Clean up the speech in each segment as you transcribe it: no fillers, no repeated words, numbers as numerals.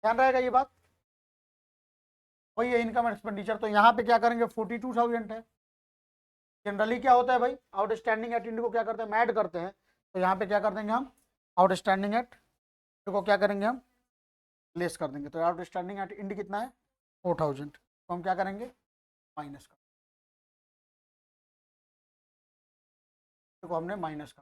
ध्यान रहेगा ये बात। वही है इनकम एक्सपेंडिचर। तो यहाँ पे क्या करेंगे, 42,000 है। जनरली क्या होता है भाई, आउटस्टैंडिंग एट इंड को क्या करते हैं, हम ऐड करते हैं। तो यहाँ पे क्या कर देंगे हम, आउटस्टैंडिंग एट को क्या करेंगे हम, लेस कर देंगे। तो आउटस्टैंडिंग एट इंड कितना है, 4,000। तो हम क्या करेंगे, माइनस कर, को हमने माइनस कर।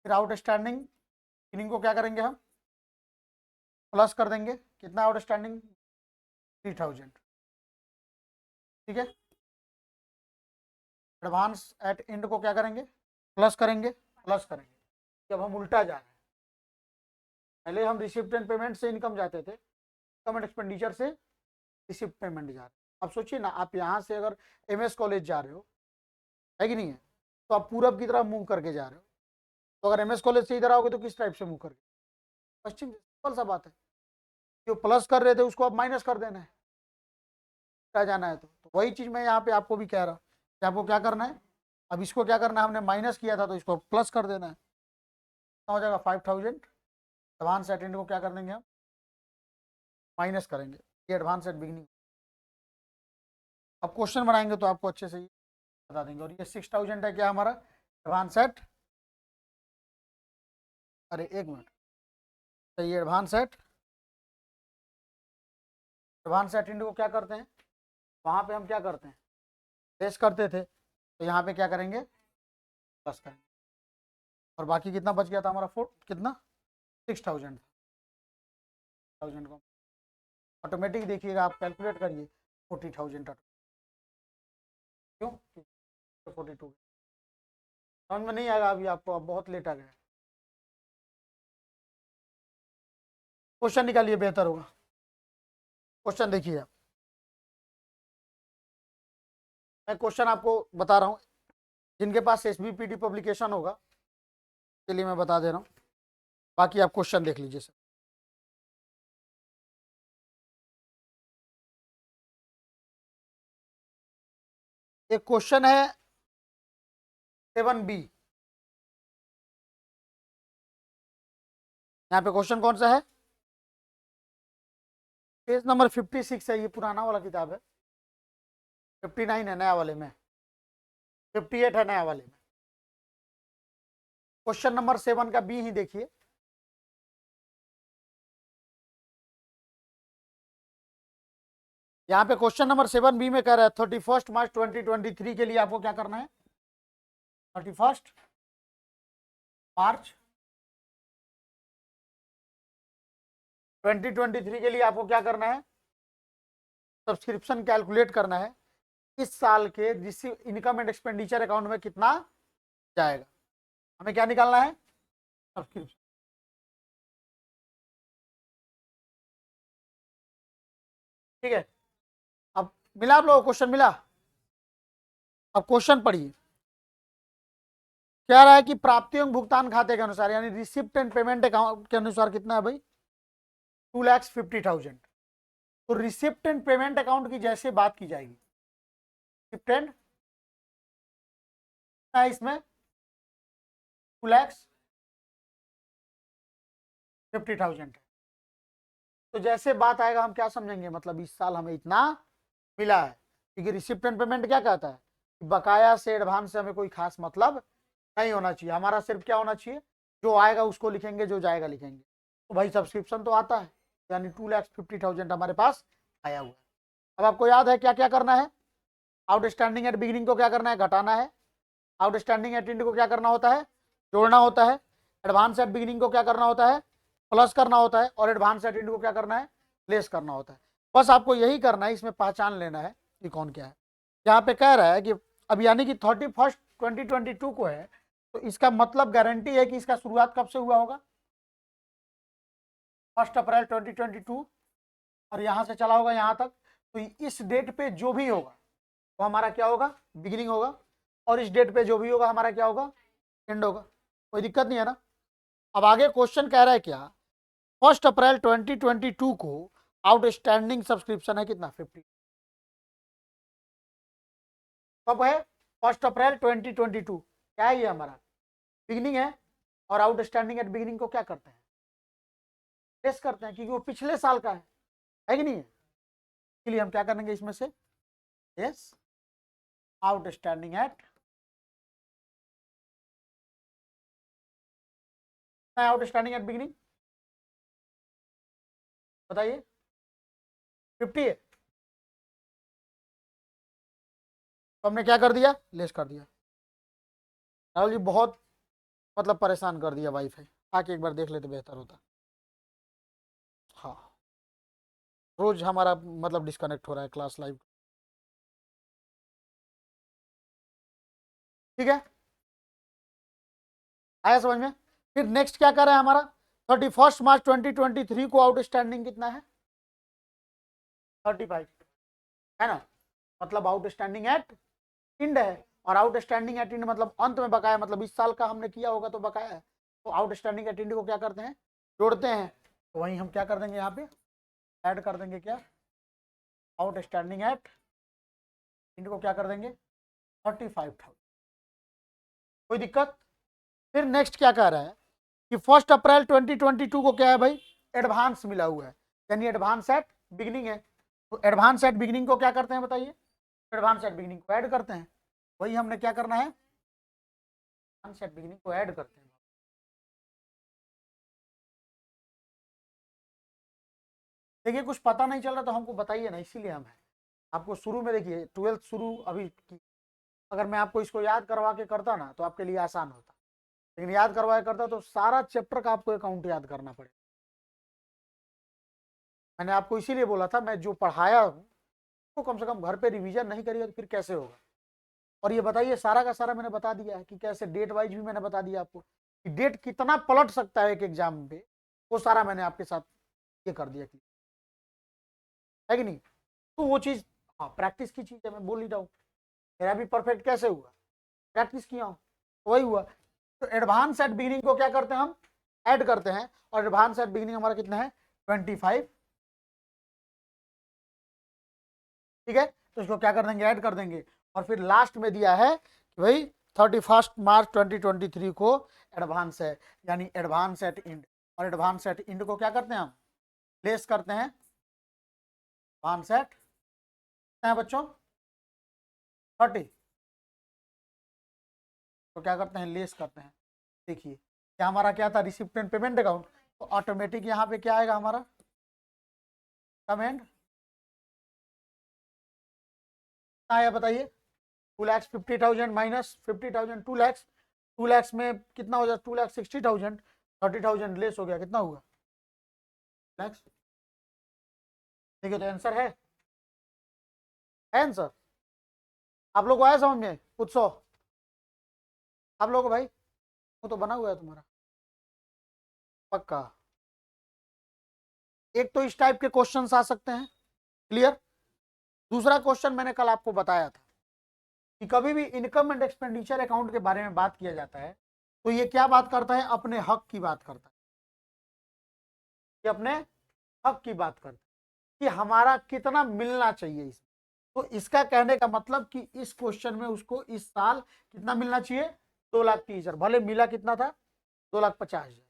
फिर आउटस्टैंडिंग इनिंग को क्या करेंगे हम, प्लस कर देंगे। कितना आउटस्टैंडिंग, 3,000। ठीक है। एडवांस एट इंड को क्या करेंगे, प्लस करेंगे, प्लस करेंगे। जब हम उल्टा जा रहे हैं, पहले हम रिसिप्ट एंड पेमेंट से इनकम जाते थे, इनकम एंड एक्सपेंडिचर से रिसिप्ट पेमेंट जा रहे हैं। अब सोचिए ना, आप यहाँ से अगर एमएस कॉलेज जा रहे हो, है कि नहीं है, तो आप पूरब की तरफ मूव करके जा रहे हो। तो अगर एमएस कॉलेज से इधर आओगे तो किस टाइप से मूव करके, पश्चिम। सिंपल सा बात है। जो प्लस कर रहे थे उसको अब माइनस कर देना है, क्या जाना है। तो वही चीज मैं यहाँ पे आपको भी कह रहा हूँ कि आपको क्या करना है, अब इसको क्या करना है, हमने माइनस किया था तो इसको प्लस कर देना है। हो जाएगा 5,000। एडवांस एट एंड को क्या कर देंगे हम, माइनस करेंगे। ये एडवांस एट बिगिनिंग। अब क्वेश्चन बनाएंगे तो आपको अच्छे से ये बता देंगे। और ये 6,000 है क्या हमारा एडवांस एट, अरे एक मिनट, तो ये एडवांस एट इंड को क्या करते हैं, वहाँ पे हम क्या करते हैं, लेस करते थे। तो यहाँ पे क्या करेंगे, प्लस करेंगे। और बाकी कितना बच गया था हमारा, 4 कितना, 6,000 को ऑटोमेटिक देखिएगा, आप कैलकुलेट करिए 40,000। क्यों, 42 समझ में नहीं आएगा अभी आपको, अब बहुत लेट आ गया। क्वेश्चन निकालिए, बेहतर होगा। क्वेश्चन देखिए आप, मैं क्वेश्चन आपको बता रहा हूँ। जिनके पास एसबीपीटी पब्लिकेशन होगा के लिए मैं बता दे रहा हूँ, बाकी आप क्वेश्चन देख लीजिए सर। एक क्वेश्चन है 7B। यहाँ पे क्वेश्चन कौन सा है, पेज नंबर 56 है, ये पुराना वाला किताब है। 59 है नया वाले में, 58 है नया वाले में। क्वेश्चन नंबर 7 का बी ही देखिए। यहाँ पे क्वेश्चन नंबर 7B में कह रहा है 31 मार्च 2023 के लिए आपको क्या करना है, 31 मार्च 2023 के लिए आपको क्या करना है, सब्सक्रिप्शन कैलकुलेट करना है। इस साल के receive income and expenditure account में कितना जाएगा, हमें क्या निकालना है, सब्सक्रिप्शन। ठीक है। अब मिला आप लोगों को, क्वेश्चन मिला। अब क्वेश्चन पढ़िए, कह रहा है कि प्राप्ति एवं भुगतान खाते के अनुसार, यानी रिसिप्ट एंड पेमेंट अकाउंट के अनुसार कितना है भाई, 2,50,000। तो रिसिप्ट एंड पेमेंट अकाउंट की जैसे बात की जाएगी, रिसिप्ट एंड इसमें 2,50,000 है। तो जैसे बात आएगा हम क्या समझेंगे, मतलब इस साल हमें इतना मिला है। क्योंकि रिसिप्ट एंड पेमेंट क्या कहता है, बकाया से एडवांस से हमें कोई खास मतलब नहीं होना चाहिए। हमारा सिर्फ क्या होना चाहिए, जो आएगा उसको लिखेंगे, जो जाएगा लिखेंगे। तो भाई सब्सक्रिप्शन तो आता है, यानी 2,50,000 हमारे पास आया हुआ है। अब आपको याद है क्या क्या करना है, आउटस्टैंडिंग एट बिगिनिंग को क्या करना है, घटाना है। आउटस्टैंडिंग एट एंड को क्या करना होता है, जोड़ना होता है। एडवांस एट बिगिनिंग को क्या करना होता है, प्लस करना होता है। और एडवांस एट एंड को क्या करना है, लेस करना होता है। बस आपको यही करना है, इसमें पहचान लेना है कि कौन क्या है। यहाँ पे कह रहा है कि अब यानी कि 31 2022 को है, तो इसका मतलब गारंटी है कि इसका शुरुआत कब से हुआ होगा, 1 अप्रैल 2022, और यहाँ से चला होगा यहाँ तक। तो इस डेट पे जो भी होगा वो हमारा क्या होगा, बिगिनिंग होगा। और इस डेट पे जो भी होगा हमारा क्या होगा, एंड होगा। कोई दिक्कत नहीं है ना। अब आगे क्वेश्चन कह रहा है क्या, 1 अप्रैल 2022 को आउटस्टैंडिंग सब्सक्रिप्शन है कितना, 50। कब है, 1 अप्रैल 2022। क्या है ये हमारा बिगिनिंग है। और आउटस्टैंडिंग एट बिगिनिंग को क्या करते हैं, लेस करते हैं, क्योंकि वो पिछले साल का है कि नहीं है। इसलिए हम क्या करेंगे इसमें से, yes outstanding at, outstanding at beginning बताइए 50 है, तो हमने क्या कर दिया, लेस कर दिया। राहुल जी बहुत मतलब परेशान कर दिया वाईफाई, आके एक बार देख लेते बेहतर होता। हाँ रोज हमारा मतलब डिस्कनेक्ट हो रहा है क्लास लाइव। ठीक है, आया समझ में। फिर नेक्स्ट क्या कर रहा है हमारा, 31 मार्च 2023 को आउटस्टैंडिंग कितना है, 35 है ना, मतलब आउटस्टैंडिंग एट इंड है, और आउटस्टैंडिंग एट इंड मतलब अंत में बकाया, मतलब इस साल का हमने किया होगा तो बकाया है, तो आउटस्टैंडिंग एट इंड को क्या करते हैं, जोड़ते हैं। तो वहीं हम क्या कर देंगे, यहाँ पे ऐड कर देंगे क्या, आउटस्टैंडिंग एट इंड को क्या कर देंगे 35,000। कोई दिक्कत। फिर नेक्स्ट क्या कह रहा है कि 1 अप्रैल 2022 को क्या है भाई, एडवांस मिला हुआ है, यानी एडवांस एट बिगिनिंग है, तो एडवांस एट बिगिनिंग को क्या करते हैं बताइए, एडवांस एट बिगिनिंग को ऐड करते हैं। वही हमने क्या करना है, एडवांस एट बिगिनिंग को ऐड करते हैं। देखिए कुछ पता नहीं चल रहा तो हमको बताइए ना, इसीलिए हम है आपको शुरू में, देखिए 12th शुरू अभी की, अगर मैं आपको इसको याद करवा के करता ना तो आपके लिए आसान होता, लेकिन याद करवा के करता तो सारा चैप्टर का आपको अकाउंट याद करना पड़ेगा। मैंने आपको इसीलिए बोला था, मैं जो पढ़ाया हूँ तो कम से कम घर पे रिवीजन नहीं करिए तो फिर कैसे होगा। और ये बताइए सारा का सारा मैंने बता दिया है कि कैसे, डेट वाइज भी मैंने बता दिया आपको कि डेट कितना पलट सकता है एक एग्जाम पे, वो सारा मैंने आपके साथ ये कर दिया, है कि नहीं। तो वो चीज़, हाँ प्रैक्टिस की चीज़ है, मैं बोल ही रहा हूँ, मेरा भी परफेक्ट कैसे हुआ, प्रैक्टिस किया हूँ तो वही हुआ। तो एडवांस एट बिगिनिंग को क्या करते हैं हम, ऐड करते हैं, और एडवांस एट बिगिनिंग हमारा कितना है 25। ठीक है, तो इसको क्या कर देंगे, ऐड कर देंगे, और फिर लास्ट में दिया है कि भाई 31 मार्च 2023 को एडवांस है, यानी एडवांस एट इंड, और एडवांस एट इंड को क्या करते हैं हम, लेस करते हैं एडवांस एट है बच्चों 30, तो क्या करते हैं, लेस करते हैं। देखिए क्या हमारा क्या था, रिसिप्ट एंड पेमेंट अकाउंट, तो ऑटोमेटिक यहाँ पे क्या आएगा हमारा, कमेंट आया बताइए, 2,50,000 माइनस 50,000, 2 लाख, 2 लाख में कितना हो जाए, 2,60,000, 30,000 लेस हो गया, कितना हुआ लैक्स। देखिए तो आंसर है आंसर, आप लोग को आया समझ में, उत्सव आप लोग को भाई, वो तो बना हुआ है तुम्हारा पक्का। एक तो इस टाइप के क्वेश्चंस आ सकते हैं, क्लियर। दूसरा क्वेश्चन मैंने कल आपको बताया था कि कभी भी इनकम एंड एक्सपेंडिचर अकाउंट के बारे में बात किया जाता है तो ये क्या बात करता है, अपने हक की बात करता है, ये अपने हक की बात करता है कि हमारा कितना मिलना चाहिए इसमें। तो इसका कहने का मतलब कि इस क्वेश्चन में उसको इस साल कितना मिलना चाहिए, 2,30,000, भले मिला कितना था 2,50,000,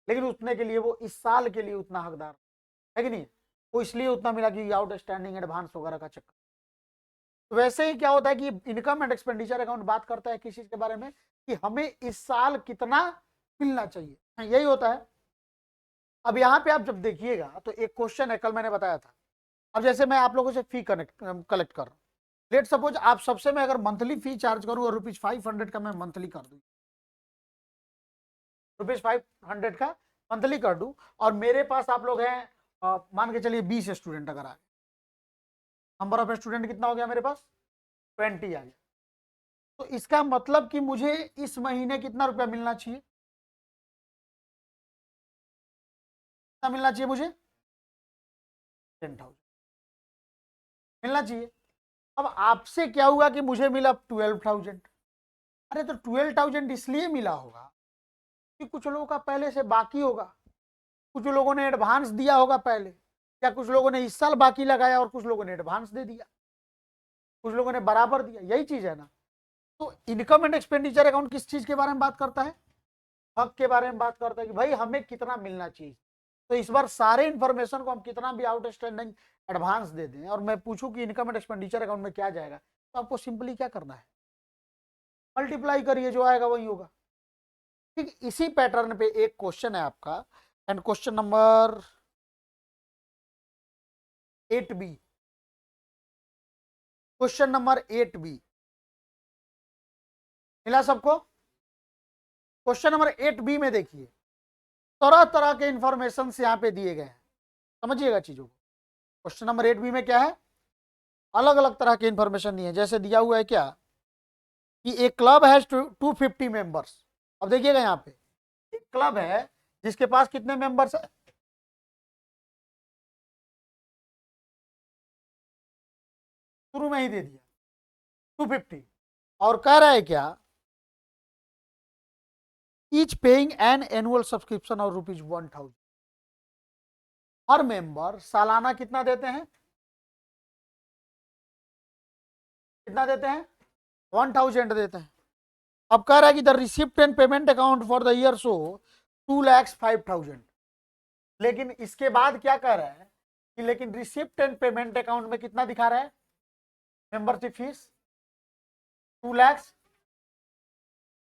लेकिन उतने के लिए वो इस साल के लिए उतना हकदार है कि नहीं, वो इसलिए उतना मिला कि आउटस्टैंडिंग एडवांस वगैरह का चक्कर। तो वैसे ही क्या होता है कि इनकम एंड एक्सपेंडिचर अकाउंट बात करता है किस चीज के बारे में, कि हमें इस साल कितना मिलना चाहिए, यही होता है। अब यहाँ पे आप जब देखिएगा तो एक क्वेश्चन है, कल मैंने बताया था, अब जैसे मैं आप लोगों से फी कलेक्ट कर रहा हूँ, लेट सपोज आप सबसे मैं अगर मंथली फी चार्ज करूँ और ₹500 का मैं मंथली कर दूँ, ₹500 का मंथली कर दूँ, और मेरे पास आप लोग हैं मान के चलिए 20 स्टूडेंट अगर आ गए, नंबर ऑफ स्टूडेंट कितना हो गया मेरे पास 20 आ गया, तो इसका मतलब कि मुझे इस महीने कितना रुपया मिलना चाहिए, कितना मिलना चाहिए मुझे 10,000 मिलना चाहिए। अब आपसे क्या हुआ कि मुझे मिला 12,000, अरे तो 12,000 इसलिए मिला होगा कि कुछ लोगों का पहले से बाकी होगा, कुछ लोगों ने एडवांस दिया होगा पहले, या कुछ लोगों ने इस साल बाकी लगाया और कुछ लोगों ने एडवांस दे दिया, कुछ लोगों ने बराबर दिया, यही चीज है ना। तो इनकम एंड एक्सपेंडिचर अकाउंट किस चीज के बारे में बात करता है, हक के बारे में बात करता है कि भाई हमें कितना मिलना चाहिए, तो इस बार सारे इंफॉर्मेशन को हम कितना भी आउटस्टैंडिंग एडवांस दे दें और मैं पूछूं कि इनकम एंड एक्सपेंडिचर अकाउंट में क्या जाएगा, तो आपको सिंपली क्या करना है, मल्टीप्लाई करिए, जो आएगा वही होगा। ठीक, इसी पैटर्न पे एक क्वेश्चन है आपका, and question number 8B, question number 8B मिला सबको? क्वेश्चन नंबर 8B में देखिए, तरह तरह के इंफॉर्मेशन यहाँ पे दिए गए हैं, समझिएगा चीजों को। क्वेश्चन नंबर 8B में क्या है, अलग अलग तरह के इंफॉर्मेशन दिए हैं। जैसे दिया हुआ है क्या कि एक क्लब है 250 मेंबर्स। अब देखिएगा यहाँ पे एक क्लब है जिसके पास कितने मेंबर्स है, शुरू में ही दे दिया 250, और कह रहा है क्या, each paying an annual subscription और ₹1000। हर मेंबर सालाना कितना देते हैं, कितना देते हैं, 1000 देते हैं। अब कह रहा है कि the receipt and payment account for the year show 2,05,000। लेकिन इसके बाद क्या कह रहा है कि लेकिन रिसिप्ट एंड पेमेंट अकाउंट में कितना दिखा रहा है, मेंबरशिप फीस 2 लाख,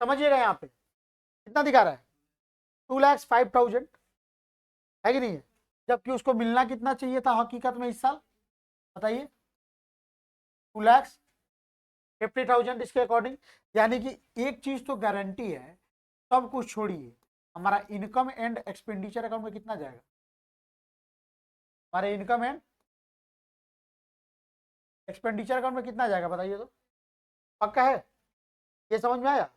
समझिएगा यहाँ पे कितना दिखा रहा है, 2,05,000, है कि नहीं है? जबकि उसको मिलना कितना चाहिए था हकीकत में इस साल, बताइए, 2,50,000 इसके अकॉर्डिंग। यानी कि एक चीज तो गारंटी है, सब कुछ छोड़िए, हमारा इनकम एंड एक्सपेंडिचर अकाउंट में कितना जाएगा, हमारे इनकम एंड एक्सपेंडिचर अकाउंट में कितना जाएगा बताइए तो, पक्का है? ये समझ में आया?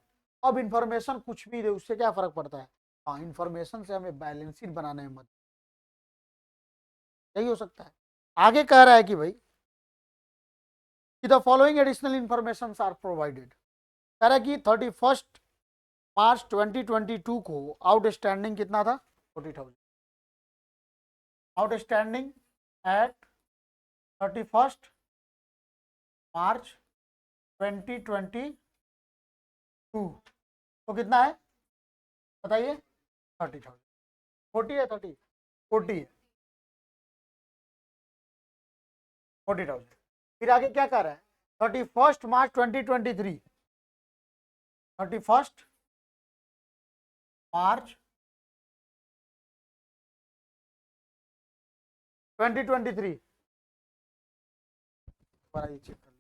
अब इंफॉर्मेशन कुछ भी दे उससे क्या फर्क पड़ता है, हाँ इंफॉर्मेशन से हमें बैलेंस शीट बनाने में मदद, यही हो सकता है। आगे कह रहा है कि भाई कि the following additional information are provided. कह रहा है कि 31 मार्च 2022 को आउटस्टैंडिंग कितना था, 40,000। आउटस्टैंडिंग एट 31 मार्च 2022 तो कितना है बताइए, 30,000। 40 है, 30, 40 है, 40,000। फिर आगे क्या कर रहा है, 31 मार्च 2023, 31 मार्च 2023 चेक कर